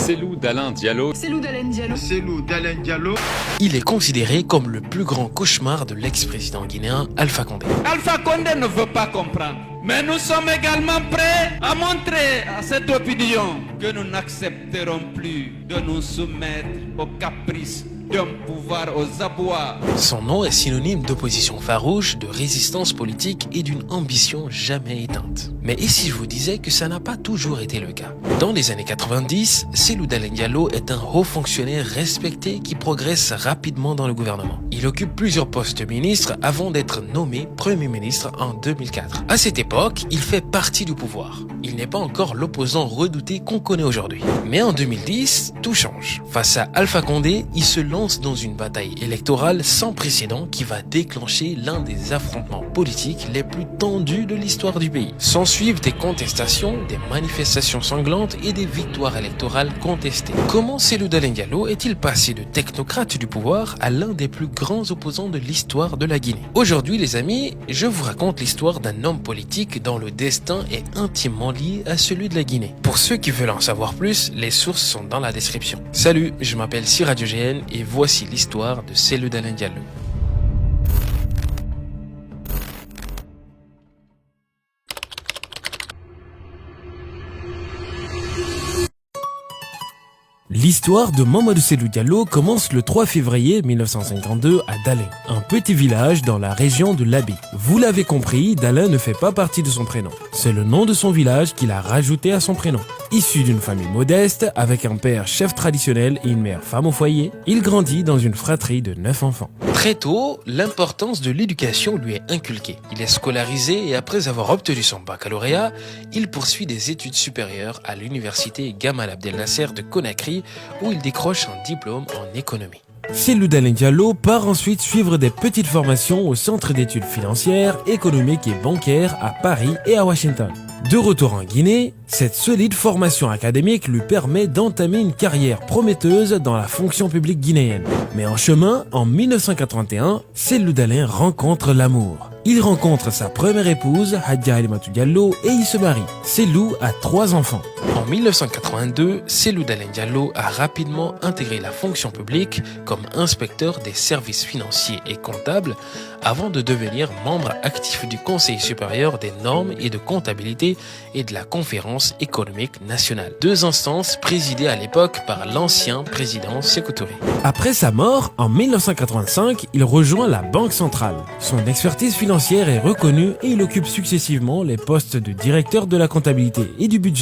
Cellou Dalein Diallo. Cellou Dalein Diallo. Cellou Dalein Diallo. Il est considéré comme le plus grand cauchemar de l'ex-président guinéen Alpha Condé. Alpha Condé ne veut pas comprendre. Mais nous sommes également prêts à montrer à cette opinion que nous n'accepterons plus de nous soumettre aux caprices d'un pouvoir aux abois. Son nom est synonyme d'opposition farouche, de résistance politique et d'une ambition jamais éteinte. Mais et si je vous disais que ça n'a pas toujours été le cas? Dans les années 90, Cellou Dalein Diallo est un haut fonctionnaire respecté qui progresse rapidement dans le gouvernement. Il occupe plusieurs postes de ministre avant d'être nommé Premier ministre en 2004. À cette époque, il fait partie du pouvoir. Il n'est pas encore l'opposant redouté qu'on connaît aujourd'hui. Mais en 2010, tout change. Face à Alpha Condé, il se lance dans une bataille électorale sans précédent qui va déclencher l'un des affrontements politiques les plus tendus de l'histoire du pays. S'ensuivent des contestations, des manifestations sanglantes et des victoires électorales contestées. Comment Cellou Dalein Diallo est-il passé de technocrate du pouvoir à l'un des plus grands opposants de l'histoire de la Guinée? Aujourd'hui les amis, je vous raconte l'histoire d'un homme politique dont le destin est intimement lié à celui de la Guinée. Pour ceux qui veulent en savoir plus, les sources sont dans la description. Salut, je m'appelle Sira Diogène et voici l'histoire de Cellou Dalein Diallo. L'histoire de Mamadou Cellou Diallo commence le 3 février 1952 à Dalein, un petit village dans la région de l'Abi. Vous l'avez compris, Dalein ne fait pas partie de son prénom. C'est le nom de son village qu'il a rajouté à son prénom. Issu d'une famille modeste, avec un père chef traditionnel et une mère femme au foyer, il grandit dans une fratrie de 9 enfants. Très tôt, l'importance de l'éducation lui est inculquée. Il est scolarisé et après avoir obtenu son baccalauréat, il poursuit des études supérieures à l'université Gamal Abdel Nasser de Conakry où il décroche un diplôme en économie. Cellou Dalein Diallo part ensuite suivre des petites formations au Centre d'études financières, économiques et bancaires à Paris et à Washington. De retour en Guinée, cette solide formation académique lui permet d'entamer une carrière prometteuse dans la fonction publique guinéenne. Mais en chemin, en 1981, Cellou Dalein rencontre l'amour. Il rencontre sa première épouse, Hadja Halimatou Diallo, et il se marie. Cellou a 3 enfants. En 1982, Cellou Dalein Diallo a rapidement intégré la fonction publique comme inspecteur des services financiers et comptables avant de devenir membre actif du Conseil supérieur des normes et de comptabilité et de la Conférence économique nationale. 2 instances présidées à l'époque par l'ancien président Sékou Touré. Après sa mort, en 1985, il rejoint la Banque centrale. Son expertise financière est reconnue et il occupe successivement les postes de directeur de la comptabilité et du budget.